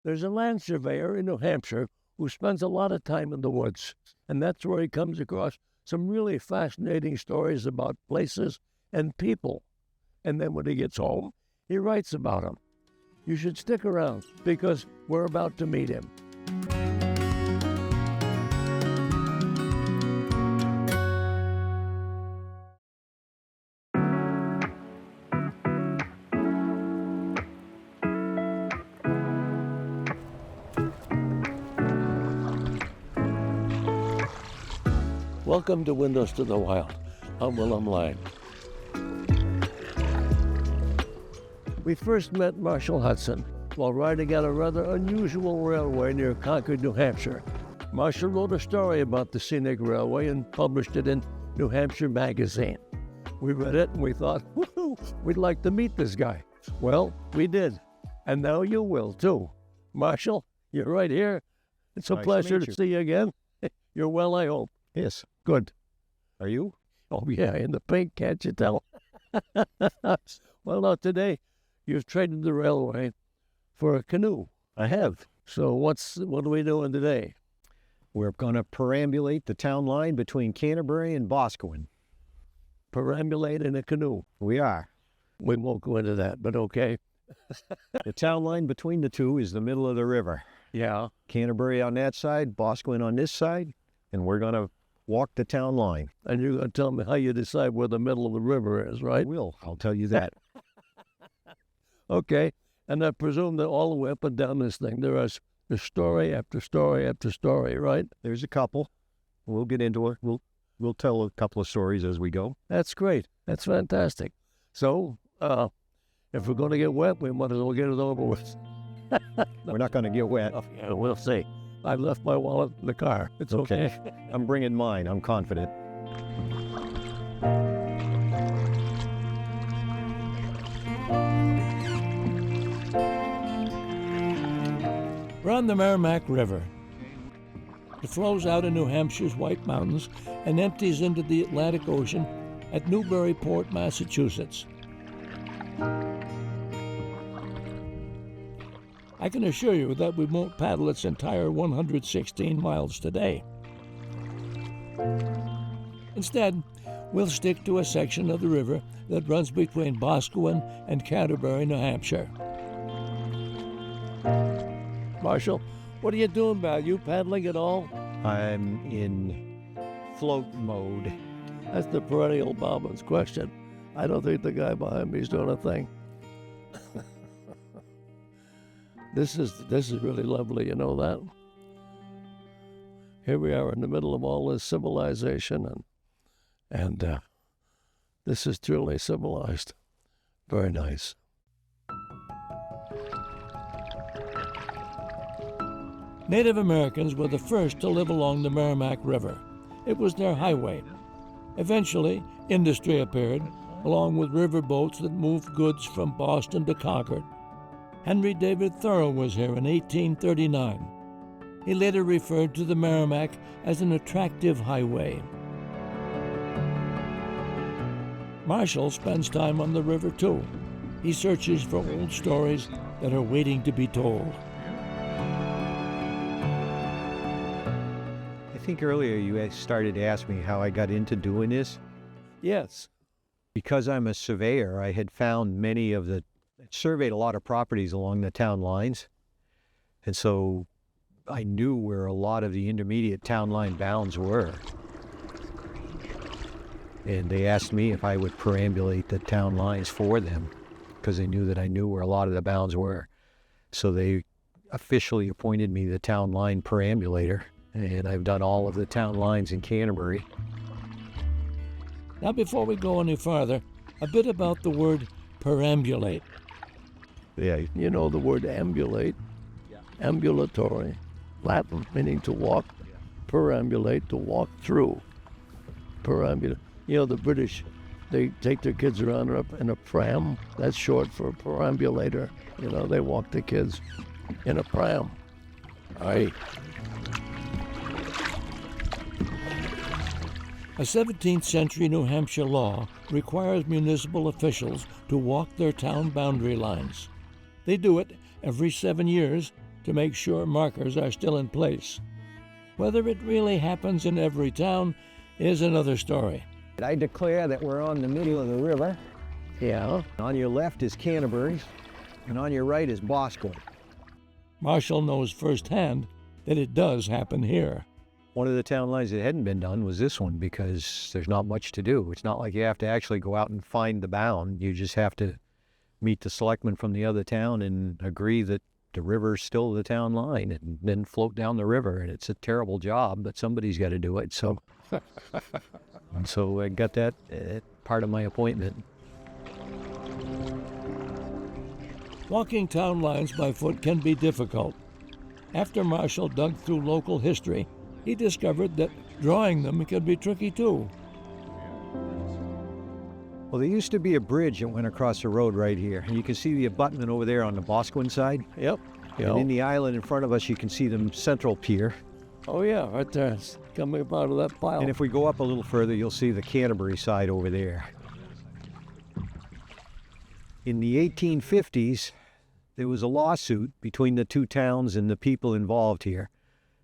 There's a land surveyor in New Hampshire who spends a lot of time in the woods, and that's where he comes across some really fascinating stories about places and people. And then when he gets home, he writes about them. You should stick around because we're about to meet him. Welcome to Windows to the Wild. I'm Willem Lang. We first met Marshall Hudson while riding on a rather unusual railway near Concord, New Hampshire. Marshall wrote a story about the scenic railway and published it in New Hampshire Magazine. We read it and we thought, woohoo, we'd like to meet this guy. Well, we did, and now you will too. Marshall, you're right here. It's a pleasure to see you again. You're well, I hope. Yes. Good. Are you? Oh, yeah, in the pink, can't you tell? Well, now, today, you've traded the railway for a canoe. I have. So what are we doing today? We're going to perambulate the town line between Canterbury and Boscawen. Perambulate in a canoe. We are. We won't go into that, but okay. The town line between the two is the middle of the river. Yeah. Canterbury on that side, Boscawen on this side, and we're going to walk the town line. And you're going to tell me how you decide where the middle of the river is, right? I will. I'll tell you that. Okay. And I presume that all the way up and down this thing, there is story after story after story, right? There's a couple. We'll get into it. We'll tell a couple of stories as we go. That's great. That's fantastic. So, if we're going to get wet, we might as well get it over with. We're not going to get wet. Oh, yeah, we'll see. I left my wallet in the car. It's okay. I'm bringing mine. I'm confident. We're on the Merrimack River. It flows out of New Hampshire's White Mountains and empties into the Atlantic Ocean at Newburyport, Massachusetts. I can assure you that we won't paddle its entire 116 miles today. Instead, we'll stick to a section of the river that runs between Boscawen and Canterbury, New Hampshire. Marshall, what are you doing, Val? You paddling at all? I'm in float mode. That's the perennial Bobman's question. I don't think the guy behind me is doing a thing. This is really lovely, you know that? Here we are in the middle of all this civilization, and this is truly civilized. Very nice. Native Americans were the first to live along the Merrimack River. It was their highway. Eventually, industry appeared, along with river boats that moved goods from Boston to Concord. Henry David Thoreau was here in 1839. He later referred to the Merrimack as an attractive highway. Marshall spends time on the river too. He searches for old stories that are waiting to be told. I think earlier you started to ask me how I got into doing this. Yes. Because I'm a surveyor, I had found surveyed a lot of properties along the town lines. And so I knew where a lot of the intermediate town line bounds were. And they asked me if I would perambulate the town lines for them because they knew that I knew where a lot of the bounds were. So they officially appointed me the town line perambulator. And I've done all of the town lines in Canterbury. Now, before we go any farther, a bit about the word perambulate. Yeah. You know the word ambulate, ambulatory, Latin, meaning to walk, perambulate, to walk through. Perambulate. You know, the British, they take their kids around in a pram. That's short for perambulator. You know, they walk the kids in a pram. Aye. A 17th century New Hampshire law requires municipal officials to walk their town boundary lines. They do it every 7 years to make sure markers are still in place. Whether it really happens in every town is another story. I declare that we're on the middle of the river. Yeah. On your left is Canterbury, and on your right is Boscawen. Marshall knows firsthand that it does happen here. One of the town lines that hadn't been done was this one because there's not much to do. It's not like you have to actually go out and find the bound. You just have to meet the selectmen from the other town and agree that the river's still the town line and then float down the river. And it's a terrible job, but somebody's got to do it. So, so I got that part of my appointment. Walking town lines by foot can be difficult. After Marshall dug through local history, he discovered that drawing them can be tricky too. Well, there used to be a bridge that went across the road right here. And you can see the abutment over there on the Boscawen side. Yep. And in the island in front of us, you can see the central pier. Oh yeah, right there. It's coming up out of that pile. And if we go up a little further, you'll see the Canterbury side over there. In the 1850s, there was a lawsuit between the two towns and the people involved here,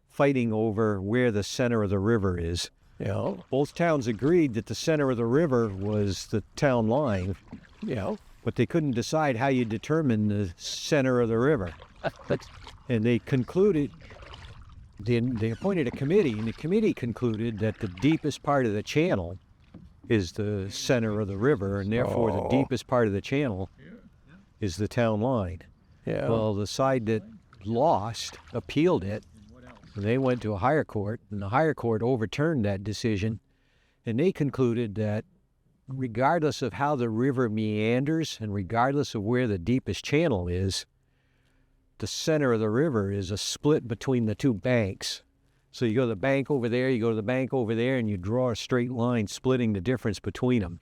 fighting over where the center of the river is. Yeah. Both towns agreed that the center of the river was the town line. Yeah. But they couldn't decide how you determine the center of the river. And they concluded, they appointed a committee, and the committee concluded that the deepest part of the channel is the center of the river, and therefore the deepest part of the channel is the town line. Yeah. Well, the side that lost appealed it, and they went to a higher court, and the higher court overturned that decision, and they concluded that regardless of how the river meanders and regardless of where the deepest channel is, the center of the river is a split between the two banks. So you go to the bank over there, you go to the bank over there, and you draw a straight line splitting the difference between them.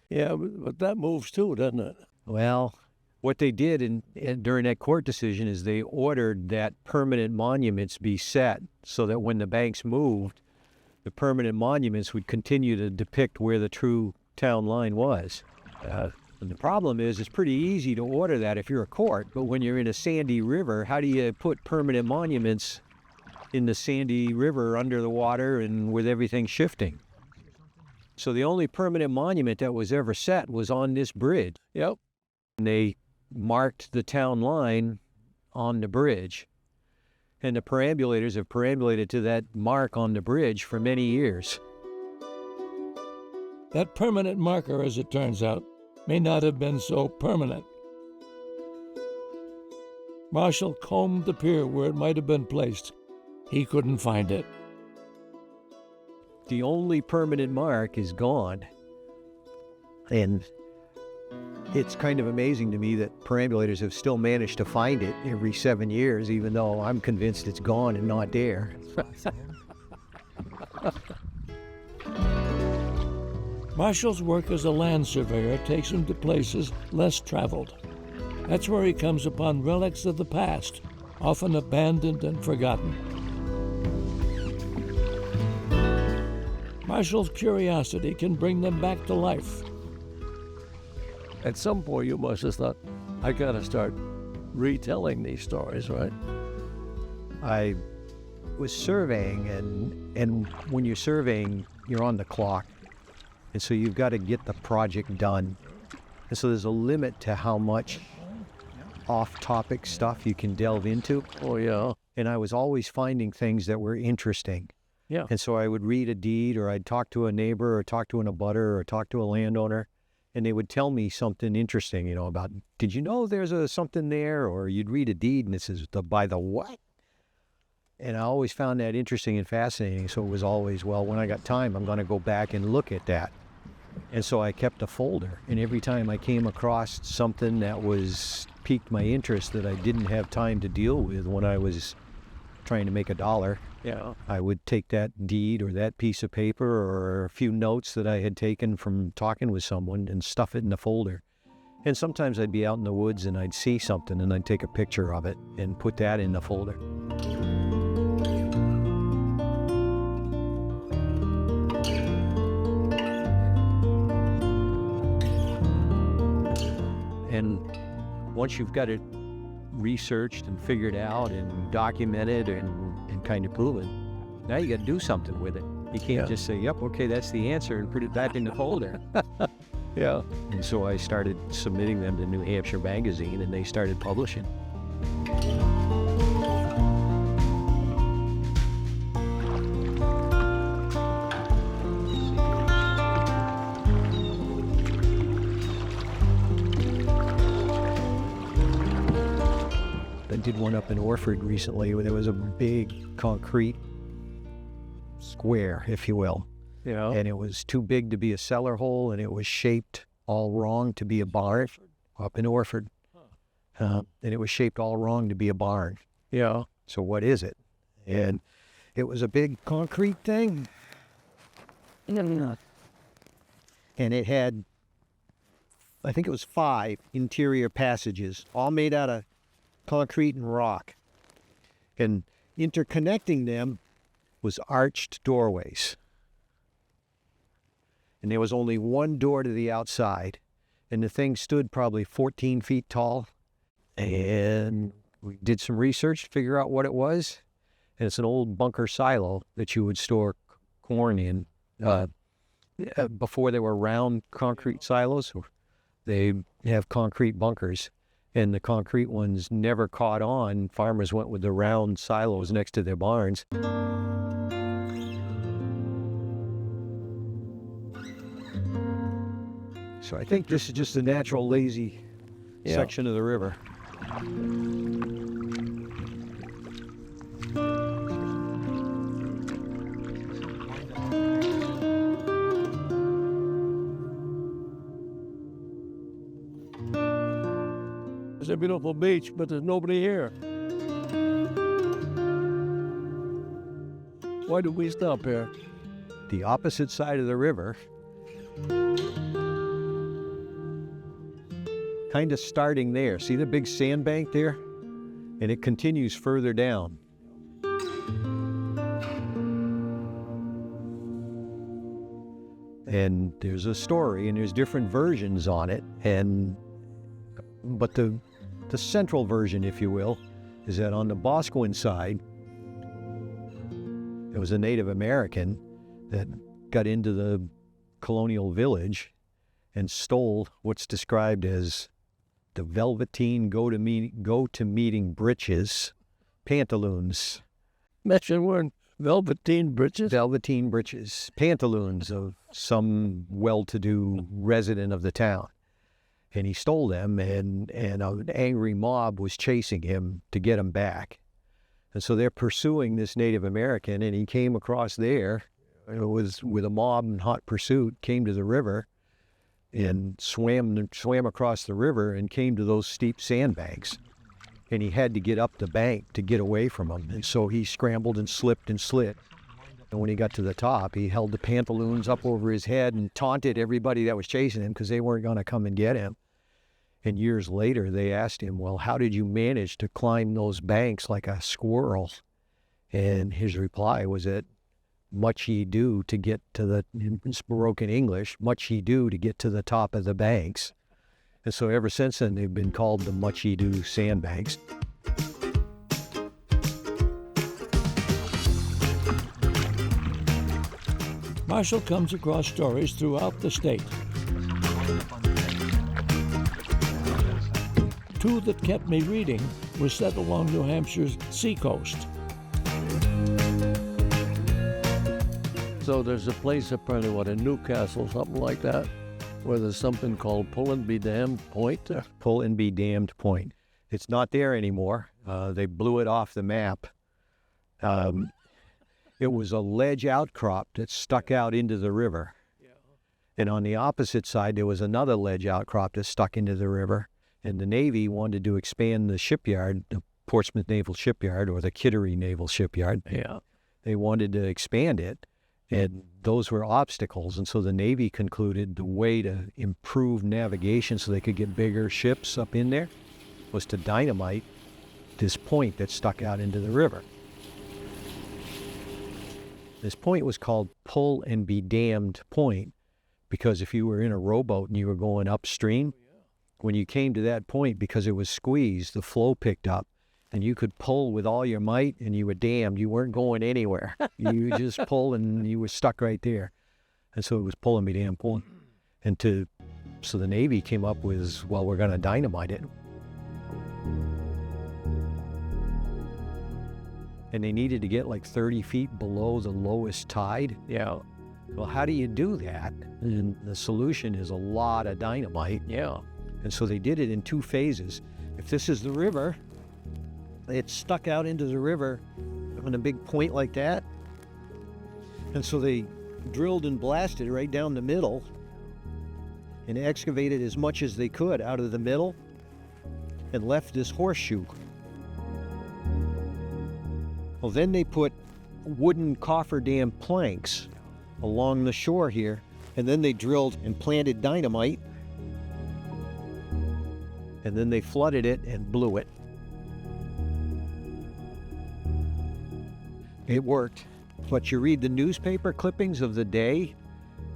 Yeah, but that moves too, doesn't it? Well, what they did during that court decision is they ordered that permanent monuments be set so that when the banks moved, the permanent monuments would continue to depict where the true town line was. And the problem is it's pretty easy to order that if you're a court, but when you're in a sandy river, how do you put permanent monuments in the sandy river under the water and with everything shifting? So the only permanent monument that was ever set was on this bridge. Yep. And they marked the town line on the bridge. And the perambulators have perambulated to that mark on the bridge for many years. That permanent marker, as it turns out, may not have been so permanent. Marshall combed the pier where it might have been placed. He couldn't find it. The only permanent mark is gone. And it's kind of amazing to me that perambulators have still managed to find it every 7 years, even though I'm convinced it's gone and not there. Marshall's work as a land surveyor takes him to places less traveled. That's where he comes upon relics of the past, often abandoned and forgotten. Marshall's curiosity can bring them back to life. At some point, you must have thought, I gotta start retelling these stories, right? I was surveying, and when you're surveying, you're on the clock. And so you've got to get the project done. And so there's a limit to how much off-topic stuff you can delve into. Oh, yeah. And I was always finding things that were interesting. Yeah. And so I would read a deed, or I'd talk to a neighbor, or talk to an abutter, or talk to a landowner, and they would tell me something interesting, about, did you know there's something there? Or you'd read a deed, and it says, by the what? And I always found that interesting and fascinating. So it was always, well, when I got time, I'm going to go back and look at that. And so I kept a folder, and every time I came across something that was piqued my interest that I didn't have time to deal with when I was trying to make $1, Yeah. I would take that deed or that piece of paper or a few notes that I had taken from talking with someone and stuff it in the folder. And sometimes I'd be out in the woods and I'd see something and I'd take a picture of it and put that in the folder. And once you've got it researched and figured out and documented and kind of proven. Now you got to do something with it. You can't just say, yep, okay, that's the answer, and put it back in the folder. Yeah. And so I started submitting them to New Hampshire Magazine, and they started publishing. I did one up in Orford recently where there was a big concrete square, if you will. Yeah. And it was too big to be a cellar hole, and it was shaped all wrong to be a barn up in Orford. And it was shaped all wrong to be a barn. Yeah. So what is it? And it was a big concrete thing. And it had, I think it was 5 interior passages, all made out of concrete and rock. And interconnecting them was arched doorways. And there was only one door to the outside. And the thing stood probably 14 feet tall. And we did some research to figure out what it was. And it's an old bunker silo that you would store corn in. Before there were round concrete silos, they have concrete bunkers. And the concrete ones never caught on. Farmers went with the round silos next to their barns. So I think this is just a natural lazy section of the river. It's a beautiful beach, but there's nobody here. Why do we stop here? The opposite side of the river, kind of starting there. See the big sandbank there? And it continues further down. And there's a story, and there's different versions on it. But the central version, if you will, is that on the Boscawen side, there was a Native American that got into the colonial village and stole what's described as the velveteen go-to-meeting breeches, pantaloons. Mention wearing velveteen breeches? Velveteen breeches, pantaloons of some well-to-do resident of the town. And he stole them, and an angry mob was chasing him to get him back. And so they're pursuing this Native American, and he came across there. It was with a mob in hot pursuit, came to the river, and swam across the river and came to those steep sandbanks. And he had to get up the bank to get away from them. And so he scrambled and slipped and slid. And when he got to the top, he held the pantaloons up over his head and taunted everybody that was chasing him because they weren't going to come and get him. And years later, they asked him, well, how did you manage to climb those banks like a squirrel? And his reply was that much ye do to get to the, in broken English, much ye do to get to the top of the banks. And so ever since then, they've been called the Much Ye Do Sandbanks. Marshall comes across stories throughout the state. Two that kept me reading were set along New Hampshire's seacoast. So there's a place apparently, in Newcastle, something like that, where there's something called Pull-and-Be-Damned Point. Pull-and-Be-Damned Point. It's not there anymore. They blew it off the map. It was a ledge outcrop that stuck out into the river. And on the opposite side, there was another ledge outcrop that stuck into the river. And the Navy wanted to expand the shipyard, the Portsmouth Naval Shipyard, or the Kittery Naval Shipyard. Yeah. They wanted to expand it, and those were obstacles. And so the Navy concluded the way to improve navigation so they could get bigger ships up in there was to dynamite this point that stuck out into the river. This point was called Pull-and-Be-Damned Point because if you were in a rowboat and you were going upstream, when you came to that point, because it was squeezed, the flow picked up, and you could pull with all your might, and you were damned. You weren't going anywhere. You just pulled, and you were stuck right there. And so it was pulling me damn pulling. So the Navy came up with, well, we're going to dynamite it. And they needed to get like 30 feet below the lowest tide. Yeah. Well, how do you do that? And the solution is a lot of dynamite. Yeah. And so they did it in 2 phases. If this is the river, it stuck out into the river on a big point like that. And so they drilled and blasted right down the middle and excavated as much as they could out of the middle and left this horseshoe. Well, then they put wooden cofferdam planks along the shore here, and then they drilled and planted dynamite, and then they flooded it and blew it. It worked, but you read the newspaper clippings of the day,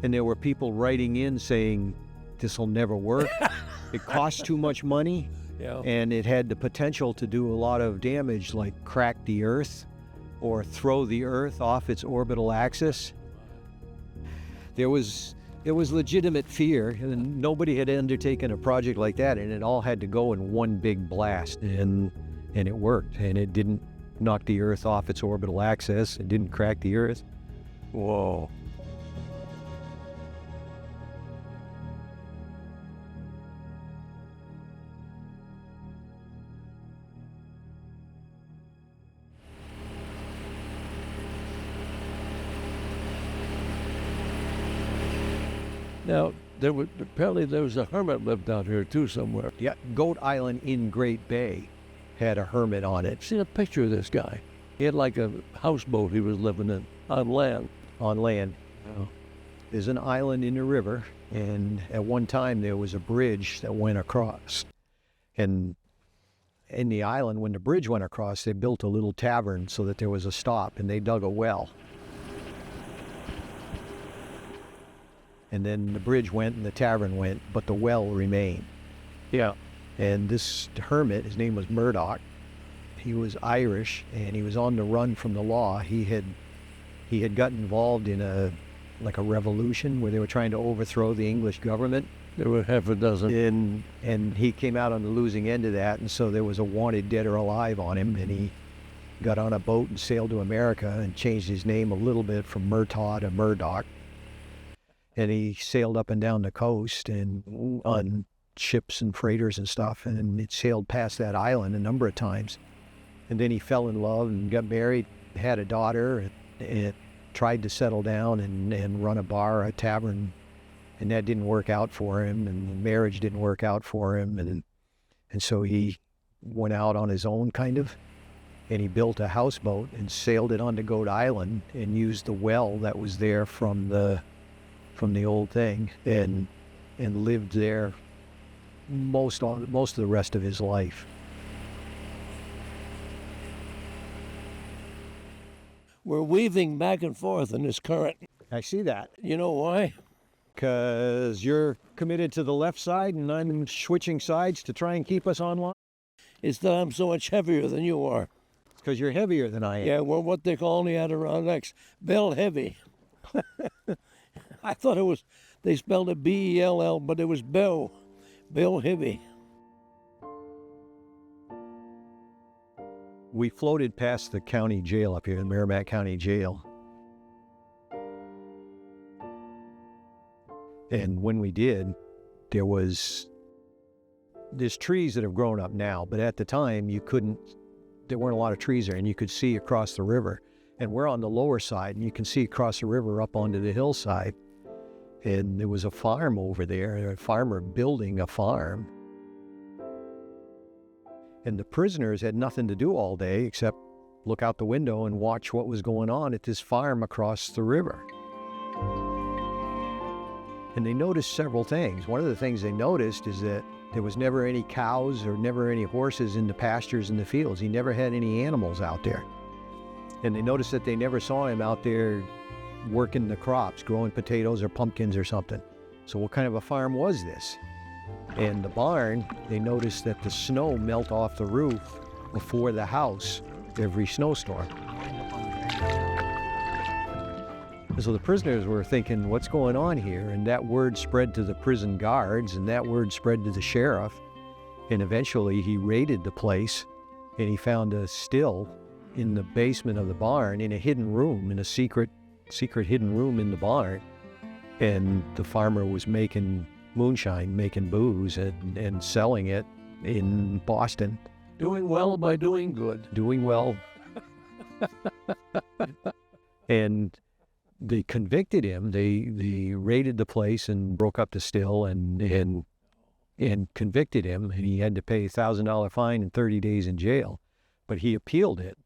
and there were people writing in saying, this will never work, it costs too much money, Yeah. and it had the potential to do a lot of damage, like crack the earth or throw the earth off its orbital axis. There was legitimate fear, and nobody had undertaken a project like that, and it all had to go in one big blast, and it worked, and it didn't knock the earth off its orbital axis, it didn't crack the earth. Whoa. Now, apparently there was a hermit lived out here too somewhere. Yeah, Goat Island in Great Bay had a hermit on it. I've seen a picture of this guy. He had like a houseboat he was living in on land. On land. Oh. There's an island in the river, and at one time there was a bridge that went across. And in the island, when the bridge went across, they built a little tavern so that there was a stop, and they dug a well. And then the bridge went and the tavern went, but the well remained. Yeah. And this hermit, his name was Murdoch, he was Irish, and he was on the run from the law. He had gotten involved in a revolution where they were trying to overthrow the English government. There were half a dozen. And he came out on the losing end of that, and so there was a wanted dead or alive on him, and he got on a boat and sailed to America and changed his name a little bit from Murtaugh to Murdoch. And he sailed up and down the coast and on ships and freighters and stuff, and it sailed past that island a number of times. And then he fell in love and got married, had a daughter, and tried to settle down and run a bar, a tavern, and that didn't work out for him, and the marriage didn't work out for him, and so he went out on his own, kind of, and he built a houseboat and sailed it onto Goat Island and used the well that was there from the old thing, and lived there most of the rest of his life. We're weaving back and forth in this current. I see that. You know why? Because you're committed to the left side and I'm switching sides to try and keep us online? It's that I'm so much heavier than you are. It's because you're heavier than I am. Yeah, we're what they call in the Adirondacks, bell heavy. I thought they spelled it B-E-L-L, but it was bell heavy. We floated past the county jail up here, the Merrimack County Jail. And when we did, there's trees that have grown up now, but at the time there weren't a lot of trees there, and you could see across the river. And we're on the lower side, and you can see across the river up onto the hillside. And there was a farm over there, a farmer building a farm. And the prisoners had nothing to do all day except look out the window and watch what was going on at this farm across the river. And they noticed several things. One of the things they noticed is that there was never any cows or never any horses in the pastures in the fields. He never had any animals out there. And they noticed that they never saw him out there working the crops, growing potatoes or pumpkins or something. So what kind of a farm was this? And the barn, they noticed that the snow melt off the roof before the house every snowstorm. And so the prisoners were thinking, what's going on here? And that word spread to the prison guards, and that word spread to the sheriff. And eventually he raided the place, and he found a still in the basement of the barn in a hidden room, in a secret hidden room in the barn. And the farmer was making moonshine, making booze, and selling it in Boston. Doing well by doing good. Doing well. And they convicted him. They raided the place and broke up the still and convicted him, and he had to pay a $1,000 fine and 30 days in jail. But he appealed it,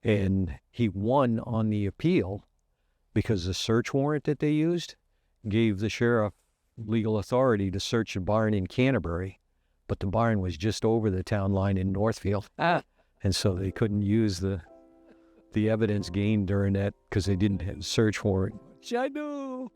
and he won on the appeal because the search warrant that they used gave the sheriff legal authority to search a barn in Canterbury, but the barn was just over the town line in Northfield. And so they couldn't use the evidence gained during that because they didn't have a search warrant. Which I do.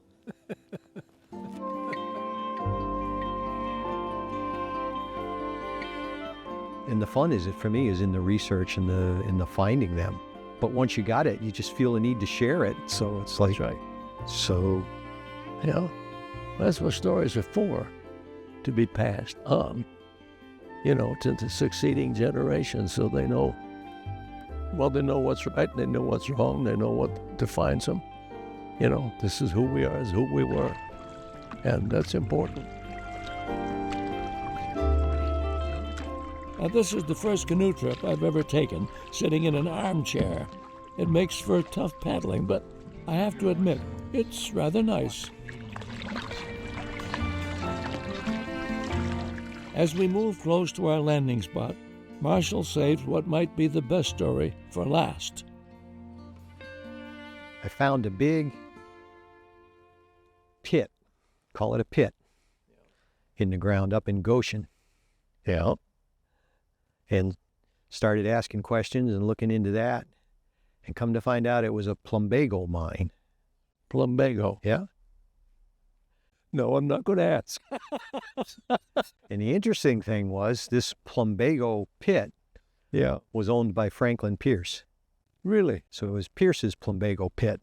And the fun for me is in the research and the finding them. But once you got it, you just feel a need to share it. So it's like, That's right. So, That's what stories are for, to be passed on, to the succeeding generations, so they know. Well, they know what's right, they know what's wrong, they know what defines them. This is who we are, this is who we were. And that's important. Now, this is the first canoe trip I've ever taken, sitting in an armchair. It makes for tough paddling, but I have to admit, it's rather nice. As we move close to our landing spot, Marshall saved what might be the best story for last. I found a big pit, call it a pit, in the ground up in Goshen. Yeah. And started asking questions and looking into that, and come to find out it was a plumbago mine. Plumbago. Yeah. No, I'm not going to ask. And the interesting thing was this plumbago pit Yeah. was owned by Franklin Pierce. Really? So it was Pierce's plumbago pit,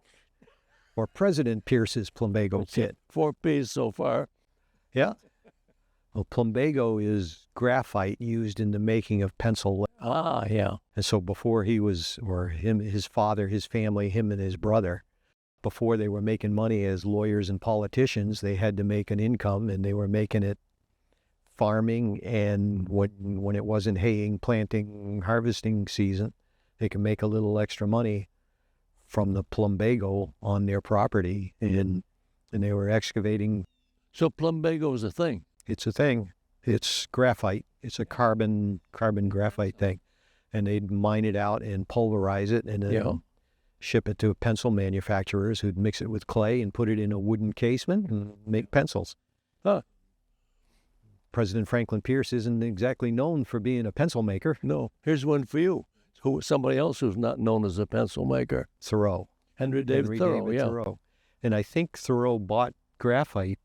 or President Pierce's plumbago pit. 4 P's so far. Yeah. Well, plumbago is graphite used in the making of pencil lead. Ah, yeah. And so before he was, or him, his father, his family, him and his brother, before they were making money as lawyers and politicians, they had to make an income, and they were making it farming, and when it wasn't haying, planting, harvesting season, they could make a little extra money from the plumbago on their property, and they were excavating. So plumbago is a thing. It's a thing. It's graphite. It's a carbon graphite thing. And they'd mine it out and pulverize it and then ship it to pencil manufacturers who'd mix it with clay and put it in a wooden casement and make pencils. Huh. President Franklin Pierce isn't exactly known for being a pencil maker. No. Here's one for you. Somebody else who's not known as a pencil maker. Thoreau. Henry David Thoreau, yeah. Thoreau. And I think Thoreau bought graphite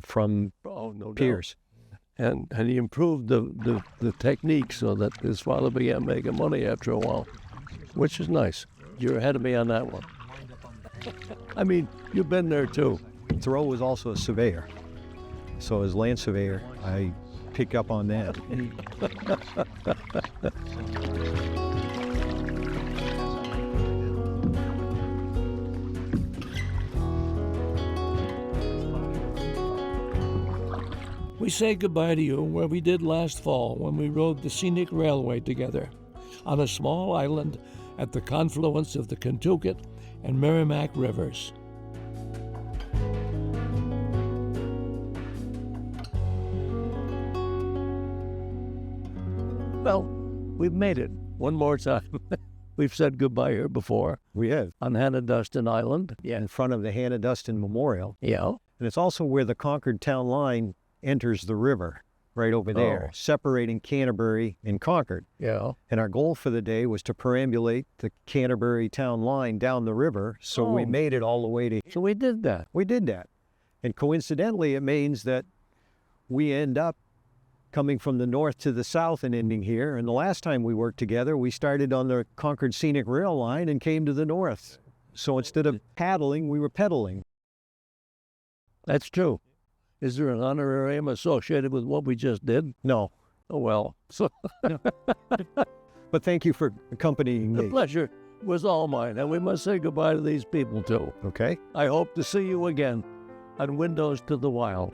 from no Pierce. Doubt. And he improved the technique so that his father began making money after a while, which is nice. You're ahead of me on that one. I mean, you've been there too. Thoreau was also a surveyor. So as land surveyor, I pick up on that. We say goodbye to you where we did last fall when we rode the scenic railway together on a small island at the confluence of the Kentucket and Merrimack rivers. Well, we've made it one more time. We've said goodbye here before. We have. On Hannah Dustin Island. In front of the Hannah Dustin Memorial. Yeah. And it's also where the Concord town line enters the river, right over there, separating Canterbury and Concord. Yeah. And our goal for the day was to perambulate the Canterbury town line down the river, so we made it all the way to here. So we did that. We did that. And coincidentally, it means that we end up coming from the north to the south and ending here. And the last time we worked together, we started on the Concord Scenic Rail Line and came to the north. So instead of paddling, we were pedaling. That's true. Is there an honorarium associated with what we just did? No, Oh, well. So but thank you for accompanying the me. pleasure was all mine, and we must say goodbye to these people, too. Okay? I hope to see you again on Windows to the Wild.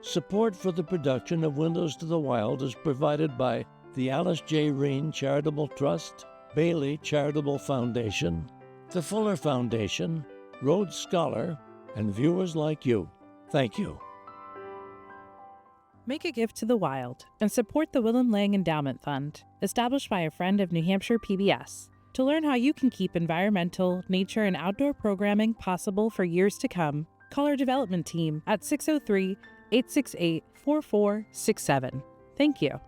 Support for the production of Windows to the Wild is provided by the Alice J. Reen Charitable Trust, Bailey Charitable Foundation, the Fuller Foundation, Rhodes Scholar, and viewers like you. Thank you. Make a gift to the wild and support the Willem Lang Endowment Fund, established by a friend of New Hampshire PBS. To learn how you can keep environmental, nature, and outdoor programming possible for years to come, call our development team at 603-868-4467. Thank you.